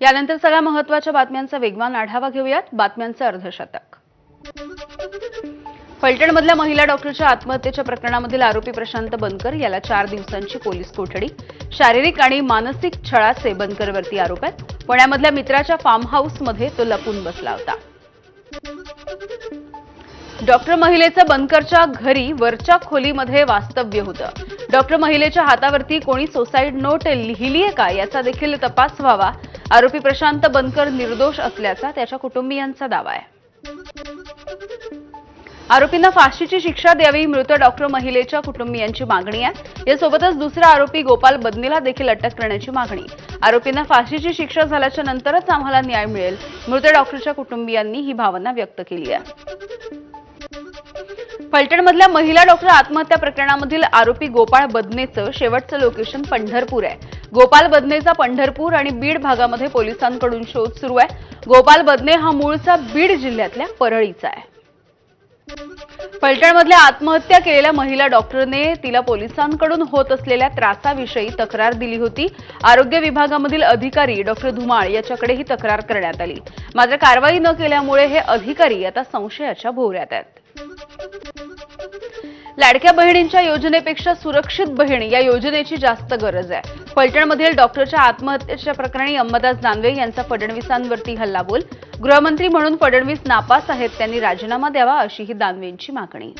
यानंतर सगळ्या महत्त्वाच्या बातम्यांचा वेगवान आढावा घेऊयात. बातम्यांचं अर्धशतक. फलटणमधल्या महिला डॉक्टरच्या आत्महत्येच्या प्रकरणामधील आरोपी प्रशांत बनकर याला 4 दिवसांची पोलीस कोठडी. शारीरिक आणि मानसिक छळाचे बनकरवरती आरोप आहेत. पुण्यामधल्या मित्राच्या फार्म हाऊसमध्ये तो लपून बसला होता. डॉक्टर महिलेचं बनकरच्या घरी वरच्या खोलीमध्ये वास्तव्य होतं. डॉक्टर महिलेच्या हातावरती कोणी सुसाईड नोट लिहिलीये का याचा देखील तपास व्हावा. आरोपी प्रशांत बनकर निर्दोष असल्याचा त्याच्या कुटुंबियांचा दावा आहे. आरोपींना फाशीची शिक्षा द्यावी मृत डॉक्टर महिलेच्या कुटुंबियांची मागणी आहे. यासोबतच दुसरा आरोपी गोपाल बदनेला देखील अटक करण्याची मागणी. आरोपींना फाशीची शिक्षा झाल्याच्या नंतरच आम्हाला न्याय मिळेल मृत डॉक्टरच्या कुटुंबियांनी ही भावना व्यक्त केली आहे. फलटणमधल्या महिला डॉक्टर आत्महत्या प्रकरणामधील आरोपी गोपाळ बदनेचं शेवटचं लोकेशन पंढरपूर आहे. गोपाल बदनेचा पंढरपूर आणि बीड भागामध्ये पोलिसांकडून शोध सुरू आहे. गोपाल बदने हा मूळचा बीड जिल्ह्यातल्या परळीचा आहे. फलटणमधल्या आत्महत्या केलेल्या महिला डॉक्टरने तिला पोलिसांकडून होत असलेल्या त्रासाविषयी तक्रार दिली होती. आरोग्य विभागामधील अधिकारी डॉक्टर धुमाळ याच्याकडे ही तक्रार करण्यात आली. मात्र कारवाई न केल्यामुळे हे अधिकारी आता संशयाच्या भोवऱ्यात आहेत. लाडक्या बहिणींच्या योजनेपेक्षा सुरक्षित बहीण या योजनेची जास्त गरज आहे. फलटणमधील डॉक्टरच्या आत्महत्येच्या प्रकरणी अंबादास दानवे यांचा फडणवीसांवरती हल्लाबोल. गृहमंत्री म्हणून फडणवीस नापास आहेत, त्यांनी राजीनामा द्यावा अशी ही दानवेंची मागणी.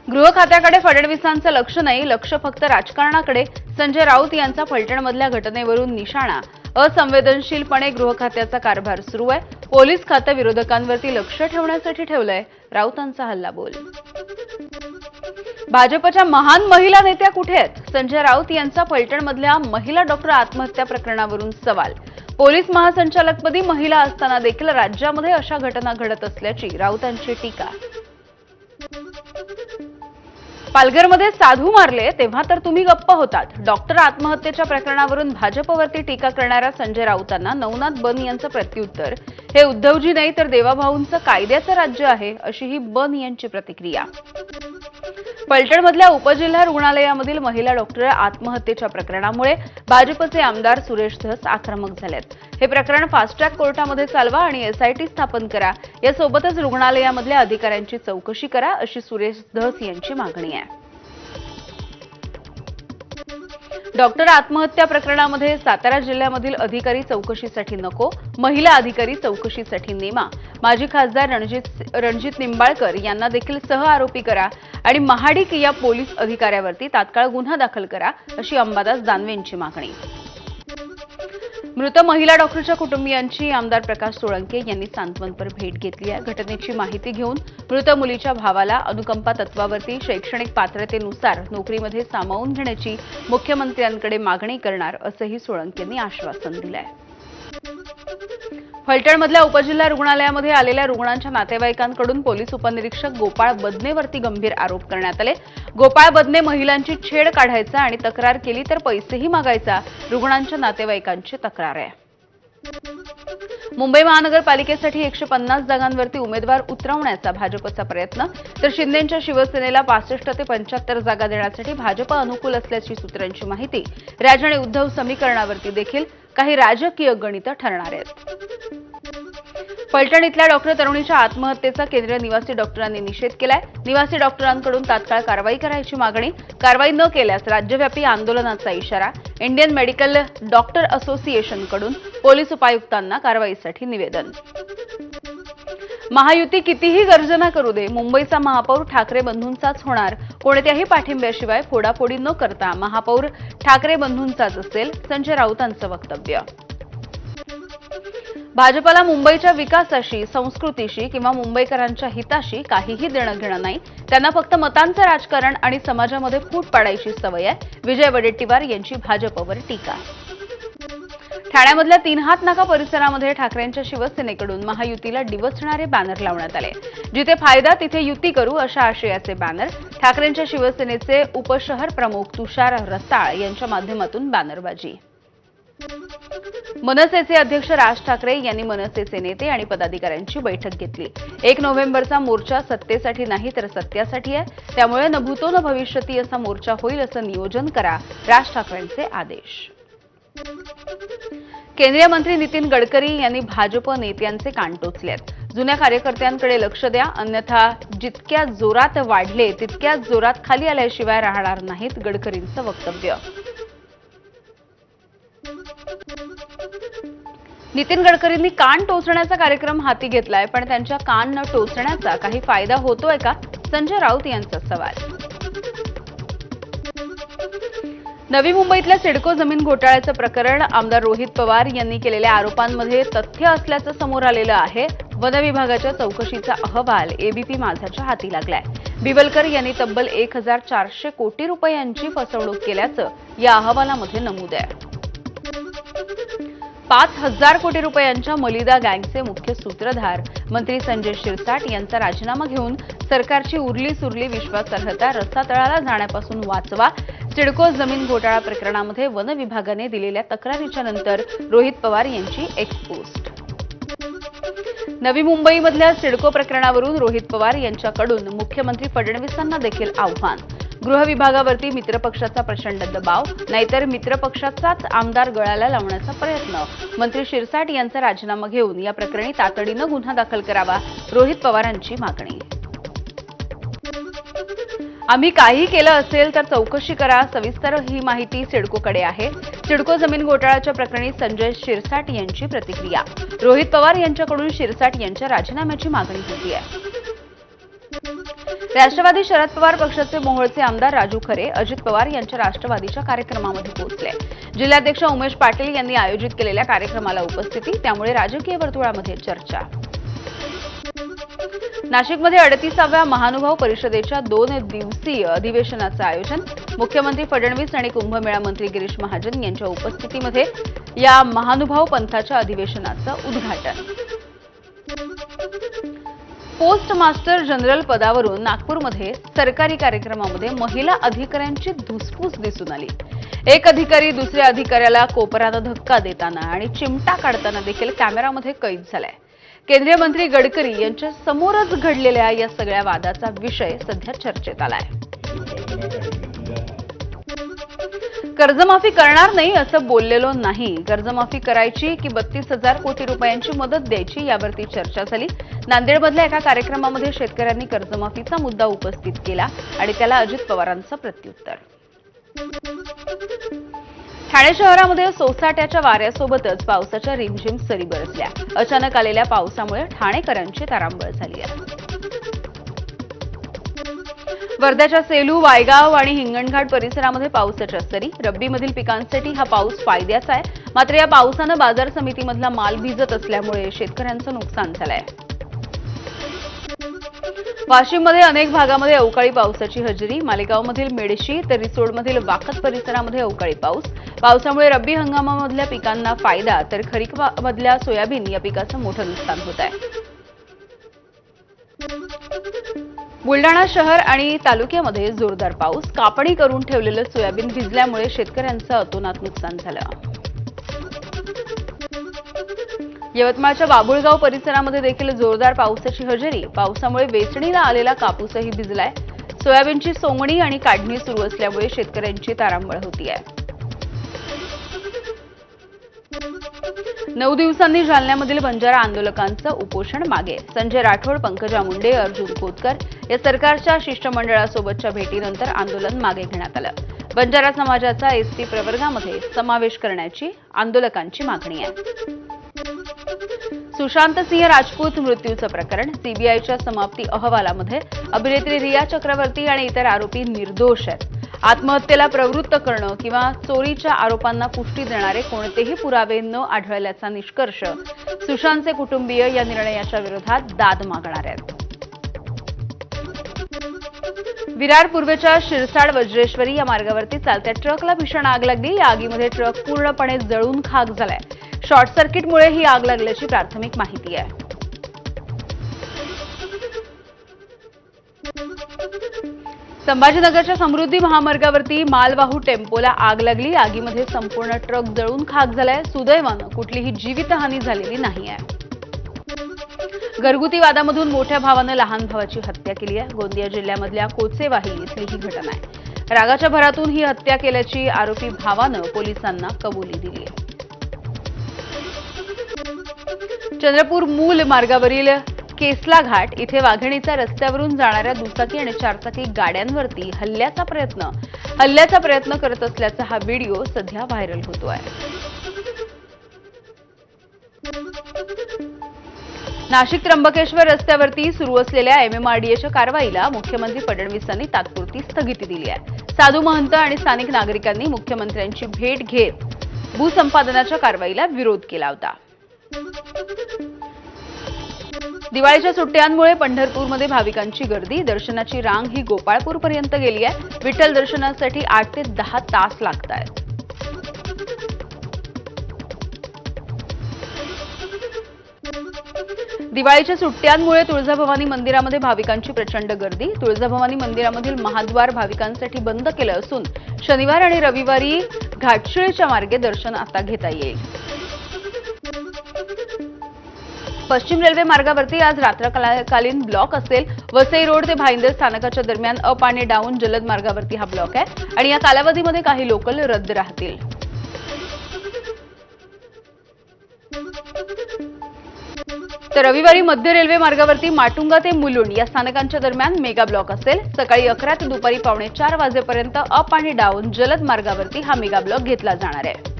गृह खात्याकडे फडणवीसांचं लक्ष नाही, लक्ष फक्त राजकारणाकडे. संजय राऊत यांचा फलटणमधल्या घटनेवरून निशाणा. असंवेदनशीलपणे गृह खात्याचा कारभार सुरू आहे. पोलीस खातं विरोधकांवरती लक्ष ठेवण्यासाठी ठेवलंय, राऊतांचा हल्लाबोल. भाजपच्या महान महिला नेत्या कुठे आहेत? संजय राऊत यांचा फलटणमधल्या महिला डॉक्टर आत्महत्या प्रकरणावरून सवाल. पोलीस महासंचालकपदी महिला असताना देखील राज्यामध्ये अशा घटना घडत असल्याची राऊतांची टीका. पालघरमध्ये साधू मारले तेव्हा तर तुम्ही गप्प होतात. डॉक्टर आत्महत्येच्या प्रकरणावरून भाजपवरती टीका करणाऱ्या संजय राऊतांना नवनाथ बन यांचं प्रत्युत्तर. हे उद्धवजी नाही तर देवाभाऊंचं कायद्याचं राज्य आहे अशी ही बन यांची प्रतिक्रिया. फलटणमधल्या उपजिल्हा रुग्णालयामधील महिला डॉक्टर आत्महत्येच्या प्रकरणामुळे भाजपचे आमदार सुरेश धस आक्रमक झालेत. हे प्रकरण फास्ट ट्रॅक कोर्टामध्ये चालवा आणि एसआयटी स्थापन करा. यासोबतच रुग्णालयामधल्या अधिकाऱ्यांची चौकशी करा अशी सुरेश धस यांची मागणी आहे. डॉक्टर आत्महत्या प्रकरणामध्ये सातारा जिल्ह्यामधील अधिकारी चौकशीसाठी नको, महिला अधिकारी चौकशीसाठी नेमा. माजी खासदार रणजित निंबाळकर यांना देखील सह आरोपी करा आणि महाडिक या पोलीस अधिकाऱ्यावरती तात्काळ गुन्हा दाखल करा अशी अंबादास दानवेंची मागणी. मृत महिला डॉक्टरच्या कुटुंबियांची आमदार प्रकाश सोळंके यांनी सांत्वनपर भेट घेतली आहे. घटनेची माहिती घेऊन मृत मुलीच्या भावाला अनुकंपा तत्वावरती शैक्षणिक पात्रतेनुसार नोकरीमध्ये सामावून घेण्याची मुख्यमंत्र्यांकडे मागणी करणार असंही सोळंकेंनी आश्वासन दिलं आहे. फलटणमधल्या उपजिल्हा रुग्णालयामध्ये आलेल्या रुग्णांच्या नातेवाईकांकडून पोलीस उपनिरीक्षक गोपाळ बदनेवरती गंभीर आरोप करण्यात आले. गोपाळ बदने महिलांची छेड काढायचा आणि तक्रार केली तर पैसेही मागायचा, रुग्णांच्या नातेवाईकांची तक्रार आहे. मुंबई महानगरपालिकेसाठी 150 जागांवरती उमेदवार उतरवण्याचा भाजपचा प्रयत्न, तर शिंदेंच्या शिवसेनेला 65 ते 75 जागा देण्यासाठी भाजप अनुकूल असल्याची सूत्रांची माहिती. राज आणि उद्धव समीकरणावरती देखील काही राजकीय गणितं ठरणार आहेत. फलटण इथल्या डॉक्टर तरुणीच्या आत्महत्येचा केंद्रीय निवासी डॉक्टरांनी निषेध केलाय. निवासी डॉक्टरांकडून तात्काळ कारवाई करायची मागणी. कारवाई न केल्यास राज्यव्यापी आंदोलनाचा इशारा. इंडियन मेडिकल डॉक्टर असोसिएशनकडून पोलीस उपायुक्तांना कारवाईसाठी निवेदन. महायुती कितीही गर्जना करू दे, मुंबईचा महापौर ठाकरे बंधूंचाच होणार. कोणत्याही पाठिंब्याशिवाय फोडाफोडी न करता महापौर ठाकरे बंधूंचाच असेल, संजय राऊतांचं वक्तव्य. भाजपला मुंबईच्या विकासाशी, संस्कृतीशी किंवा मुंबईकरांच्या हिताशी काहीही देणं घेणं नाही. त्यांना फक्त मतांचं राजकारण आणि समाजामध्ये फूट पाडायची सवय आहे. विजय वडेट्टीवार यांची भाजपवर टीका. ठाण्यामधल्या 3 हात नाका परिसरामध्ये ठाकरेंच्या शिवसेनेकडून महायुतीला डिवचणारे बॅनर लावण्यात आले. जिथे फायदा तिथे युती करू अशा आशयाचे बॅनर. ठाकरेंच्या शिवसेनेचे उपशहर प्रमुख तुषार रसाळ यांच्या माध्यमातून बॅनरबाजी. मनसेचे अध्यक्ष राज ठाकरे यांनी मनसेचे नेते आणि पदाधिकाऱ्यांची बैठक घेतली. 1 नोव्हेंबरचा मोर्चा सत्तेसाठी नाही तर सत्यासाठी आहे. त्यामुळे न भूतो न भविष्यती असा मोर्चा होईल असं नियोजन करा, राज ठाकरेंचे आदेश. केंद्रीय मंत्री नितीन गडकरी यांनी भाजप नेत्यांचे कान टोचलेत. जुन्या कार्यकर्त्यांकडे लक्ष द्या, अन्यथा जितक्या जोरात वाढले तितक्याच जोरात खाली आल्याशिवाय राहणार नाहीत, गडकरींचं वक्तव्य. नितीन गडकरींनी कान टोचण्याचा कार्यक्रम हाती घेतलाय, पण त्यांच्या कान न टोचण्याचा काही फायदा होतोय का? संजय राऊत यांचा सवाल. नवी मुंबईतल्या सिडको जमीन घोटाळ्याचं प्रकरण आमदार रोहित पवार यांनी केलेल्या आरोपांमध्ये तथ्य असल्याचं समोर आलेलं आहे. वन विभागाच्या चौकशीचा अहवाल एबीपी माझाच्या हाती लागलाय. बिवलकर यांनी तब्बल 1400 कोटी रुपयांची फसवणूक केल्याचं या अहवालामध्ये नमूद आहे. 5000 कोटी रुपयांच्या मलिदा गँगचे मुख्य सूत्रधार मंत्री संजय शिरसाट यांचा राजीनामा घेऊन सरकारची उरली सुरली विश्वासार्हता रसातळाला जाण्यापासून वाचवा. सिडको जमीन घोटाळा प्रकरणामध्ये वन विभागाने दिलेल्या तक्रारीच्या नंतर रोहित पवार यांची एक्स पोस्ट. नवी मुंबईमधल्या सिडको प्रकरणावरून रोहित पवार यांच्याकडून मुख्यमंत्री फडणवीसांना देखील आव्हान. गृह विभागावरती मित्रपक्षाचा प्रचंड दबाव, नाहीतर मित्रपक्षाचाच आमदार गळाला लावण्याचा प्रयत्न. मंत्री शिरसाट यांचा राजीनामा घेऊन या प्रकरणी तातडीनं गुन्हा दाखल करावा, रोहित पवारांची मागणी. आम्ही काही केलं असेल तर चौकशी करा, सविस्तर ही माहिती सिडकोकडे आहे. सिडको जमीन घोटाळ्याच्या प्रकरणी संजय शिरसाट यांची प्रतिक्रिया. रोहित पवार यांच्याकडून शिरसाट यांच्या राजीनाम्याची मागणी होती आहे. राष्ट्रवादी शरद पवार पक्षाचे मोहोळचे आमदार राजू खरे अजित पवार यांच्या राष्ट्रवादीच्या कार्यक्रमामध्ये पोहोचले. जिल्हाध्यक्ष उमेश पाटील यांनी आयोजित केलेल्या कार्यक्रमाला उपस्थिती, त्यामुळे राजकीय वर्तुळामध्ये चर्चा. नाशिकमध्ये 38व्या महानुभाव परिषदेच्या 2 दिवसीय अधिवेशनाचं आयोजन. मुख्यमंत्री फडणवीस आणि कुंभमेळा मंत्री गिरीश महाजन यांच्या उपस्थितीमध्ये या महानुभाव पंथाच्या अधिवेशनाचं उद्घाटन. पोस्ट मास्टर जनरल पदावरून नागपूरमध्ये सरकारी कार्यक्रमामध्ये महिला अधिकाऱ्यांची धुसफूस दिसून आली. एक अधिकारी दुसऱ्या अधिकाऱ्याला कोपरानं धक्का देताना आणि चिमटा काढताना देखील कॅमेरामध्ये कैद झालाय. केंद्रीय मंत्री गडकरी यांच्या समोरच घडलेल्या या सगळ्या वादाचा विषय सध्या चर्चेत आलाय. कर्जमाफी करणार नाही असं बोललेलो नाही, कर्जमाफी करायची की 32,000 कोटी रुपयांची मदत द्यायची यावरती चर्चा झाली. नांदेडमधल्या एका कार्यक्रमामध्ये शेतकऱ्यांनी कर्जमाफीचा मुद्दा उपस्थित केला आणि त्याला अजित पवारांचं प्रत्युत्तर. ठाणे शहरामध्ये सोसाट्याच्या वाऱ्यासोबतच पावसाच्या रिमझिम सरी बरसल्या. अचानक आलेल्या पावसामुळे ठाणेकरांची तारांबळ झाली आहे. वर्ध्याच्या सेलू, वायगाव आणि हिंगणघाट परिसरामध्ये पावसाच्या सरी. रब्बीमधील पिकांसाठी हा पाऊस फायद्याचा आहे, मात्र या पावसानं बाजार समितीमधला माल भिजत असल्यामुळे शेतकऱ्यांचं नुकसान झालंय. वाशिममध्ये अनेक भागामध्ये अवकाळी पावसाची हजेरी. मालेगावमधील मेडशी तर रिसोडमधील वाखत परिसरामध्ये अवकाळी पाऊस. पावसामुळे रब्बी हंगामामधल्या पिकांना फायदा, तर खरीपमधल्या सोयाबीन या पिकाचं मोठं नुकसान होत आहे. बुलडाणा शहर आणि तालुक्यामध्ये जोरदार पाऊस. कापणी करून ठेवलेलं सोयाबीन भिजल्यामुळे शेतकऱ्यांचं अतोनात नुकसान झालं. यवतमाळच्या बाबुळगाव परिसरामध्ये देखील जोरदार पावसाची हजेरी. पावसामुळे वेचणीला आलेला कापूसही भिजलाय. सोयाबीनची सोंगणी आणि काढणी सुरू असल्यामुळे शेतकऱ्यांची तारांबळ होती आहे. 9 दिवसांनी जालन्यामधील बंजारा आंदोलकांचं उपोषण मागे. संजय राठोड, पंकजा मुंडे, अर्जुन खोतकर या सरकारच्या शिष्टमंडळासोबतच्या भेटीनंतर आंदोलन मागे घेण्यात आलं. बंजारा समाजाचा एसटी प्रवर्गामध्ये समावेश करण्याची आंदोलकांची मागणी आहे. सुशांत सिंह राजपूत मृत्यूचं प्रकरण. सीबीआयच्या समाप्ती अहवालामध्ये अभिनेत्री रिया चक्रवर्ती आणि इतर आरोपी निर्दोष आहेत. आत्महत्येला प्रवृत्त करणं किंवा चोरीच्या आरोपांना पुष्टी देणारे कोणतेही पुरावे न आढळल्याचा निष्कर्ष सुशांतचे कुटुंबीय या निर्णयाच्या विरोधात दाद मागणार आहेत. विरार पूर्वेच्या शिरसाड वज्रेश्वरी या मार्गावरती चालत्या ट्रकला भीषण आग लागली. या आगीमध्ये ट्रक पूर्णपणे जळून खाक झालाय. शॉर्ट सर्किटमुळे ही आग लागल्याची प्राथमिक माहिती आहे. संभाजीनगरच्या समृद्धी महामार्गावरती मालवाहू टेम्पोला आग लागली. आगीमध्ये संपूर्ण ट्रक जळून खाक झालाय. सुदैवानं कुठलीही जीवितहानी झालेली नाहीये. घरगुती वादामधून मोठ्या भावानं लहान भावाची हत्या केली आहे. गोंदिया जिल्ह्यामधल्या कोचेवाही इथली ही घटना आहे. रागाच्या भरातून ही हत्या केल्याची आरोपी भावानं पोलिसांना कबुली दिली आहे. चंद्रपूर मूल मार्गावरील केसला घाट इथे वाघिणीचा रस्त्यावरून जाणाऱ्या दुचाकी आणि चारचाकी गाड्यांवरती हल्ल्याचा प्रयत्न करत असल्याचा हा व्हिडिओ सध्या व्हायरल होतोय. नाशिक त्र्यंबकेश्वर रस्त्यावरती सुरू असलेल्या MMRDAच्या कारवाईला मुख्यमंत्री फडणवीसांनी तात्पुरती स्थगिती दिली आहे. साधू महंत आणि स्थानिक नागरिकांनी मुख्यमंत्र्यांची भेट घेत भूसंपादनाच्या कारवाईला विरोध केला होता. दिवाळीच्या सुट्ट्यांमुळे पंढरपूरमध्ये भाविकांची गर्दी, दर्शनाची रांग ही गोपाळपूरपर्यंत गेली आहे. विठ्ठल दर्शनासाठी 8 ते 10 तास लागतात. दिवाळीच्या सुट्ट्यांमुळे तुळजाभवानी मंदिरामध्ये भाविकांची प्रचंड गर्दी. तुळजाभवानी मंदिरामधील महाद्वार भाविकांसाठी बंद केलं असून शनिवार आणि रविवारी घाटशिळेच्या मार्गे दर्शन आता घेता येईल. पश्चिम रेल्वे मार्गावरती आज रात्रकालीन ब्लॉक असेल. वसई रोड ते भाईंदर स्थानकाच्या दरम्यान अप आणि डाऊन जलद मार्गावरती हा ब्लॉक आहे आणि या कालावधीमध्ये काही लोकल रद्द राहतील. तर रविवारी मध्य रेल्वे मार्गावरती माटुंगा ते मुलुंड या स्थानकांच्या दरम्यान मेगा ब्लॉक असेल. सकाळी 11 ते दुपारी 3:45 वाजेपर्यंत अप आणि डाऊन जलद मार्गावरती हा मेगा ब्लॉक घेतला जाणार आहे.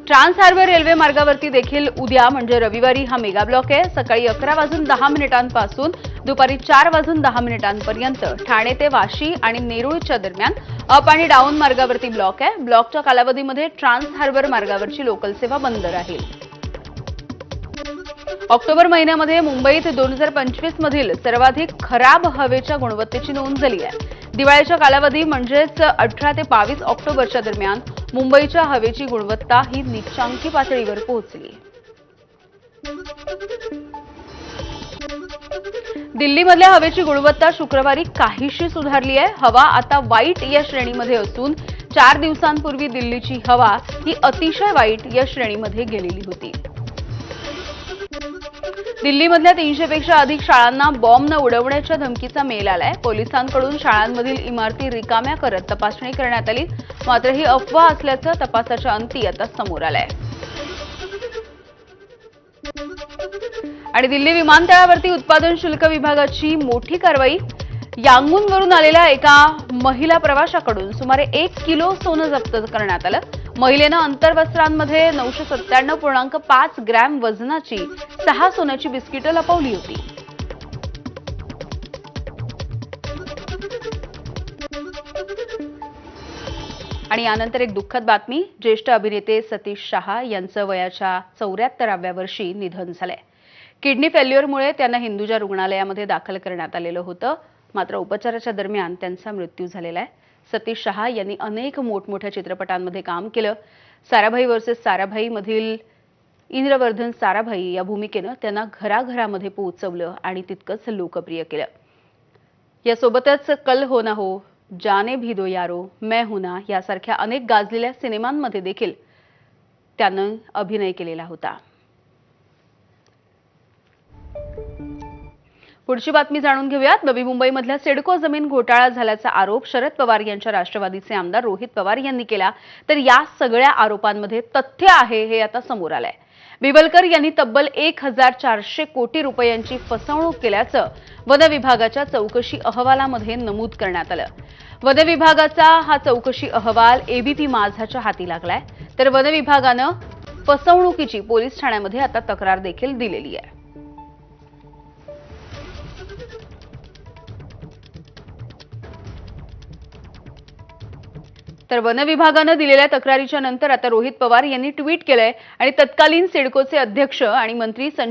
ट्रान्स हार्बर रेल्वे मार्गावरती देखील उद्या म्हणजे रविवारी हा मेगा ब्लॉक आहे. सकाळी 11:10 पासून दुपारी 4:10 ठाणे ते वाशी आणि नेरुळच्या दरम्यान अप आणि डाऊन मार्गावरती ब्लॉक आहे. ब्लॉकच्या कालावधीमध्ये ट्रान्स हार्बर मार्गावरची लोकल सेवा बंद राहील. ऑक्टोबर महिन्यामध्ये मुंबईत 2025 मधील सर्वाधिक खराब हवेच्या गुणवत्तेची नोंद झाली आहे. दिवाळीच्या कालावधी म्हणजेच 18 ते 22 ऑक्टोबरच्या दरम्यान मुंबईच्या हवेची गुणवत्ता ही नीचांकी पातळीवर पोहोचली. दिल्लीमधल्या हवेची गुणवत्ता शुक्रवारी काहीशी सुधारली आहे. हवा आता वाईट या श्रेणीमध्ये असून 4 दिवसांपूर्वी दिल्लीची हवा ही अतिशय वाईट या श्रेणीमध्ये गेलेली होती. दिल्लीमधल्या 300 पेक्षा अधिक शाळांना बॉम्ब न उडवण्याच्या धमकीचा मेल आलाय. पोलिसांकडून शाळांमधील इमारती रिकाम्या करत तपासणी करण्यात आली. मात्र ही अफवा असल्याचं तपासाच्या अंती आता समोर आलंय. आणि दिल्ली विमानतळावरती उत्पादन शुल्क विभागाची मोठी कारवाई. यांगूनवरून आलेल्या एका महिला प्रवाशाकडून सुमारे 1 किलो सोनं जप्त करण्यात आलं. महिलेनं अंतर्वस्त्रांमध्ये 997.5 ग्रॅम वजनाची 6 सोन्याची बिस्किटं लपवली होती. आणि यानंतर एक दुःखद बातमी. ज्येष्ठ अभिनेते सतीश शहा यांचं वयाच्या 74व्या वर्षी निधन झालंय. किडनी फेल्युअरमुळे त्यांना हिंदुजा रुग्णालयामध्ये दाखल करण्यात आलेलं होतं. मात्र उपचाराच्या दरम्यान त्यांचा मृत्यू झालेला आहे. सतीश शहा यांनी अनेक मोठमोठ्या चित्रपटांमध्ये काम केलं. साराभाई वर्सेस साराभाई मधील इंद्रवर्धन साराभाई या भूमिकेनं त्यांना घराघरामध्ये पोहोचवलं आणि तितकंच लोकप्रिय केलं. यासोबतच कल हो ना हो, जाने भी दो यारो, मैं हूं ना यासारख्या अनेक गाजलेल्या सिनेमांमध्ये देखील त्यानं अभिनय केलेला होता. पुढची बातमी जाणून घेऊयात. नवी मुंबईमधल्या सिडको जमीन घोटाळा झाल्याचा आरोप शरद पवार यांच्या राष्ट्रवादीचे आमदार रोहित पवार यांनी केला. तर या सगळ्या आरोपांमध्ये तथ्य आहे हे आता समोर आलंय. बिवलकर यांनी तब्बल 1400 कोटी रुपयांची फसवणूक केल्याचं वन विभागाच्या चौकशी अहवालामध्ये नमूद करण्यात आलं. वन विभागाचा हा चौकशी अहवाल ABP माझाच्या हाती लागलाय. तर वन विभागानं फसवणुकीची पोलीस ठाण्यामध्ये आता तक्रार देखील दिलेली आहे. तर वन विभागानं दिलेल्या तक्रारीच्या नंतर आता रोहित पवार यांनी ट्विट केलंय आणि तत्कालीन सिडकोचे अध्यक्ष आणि मंत्री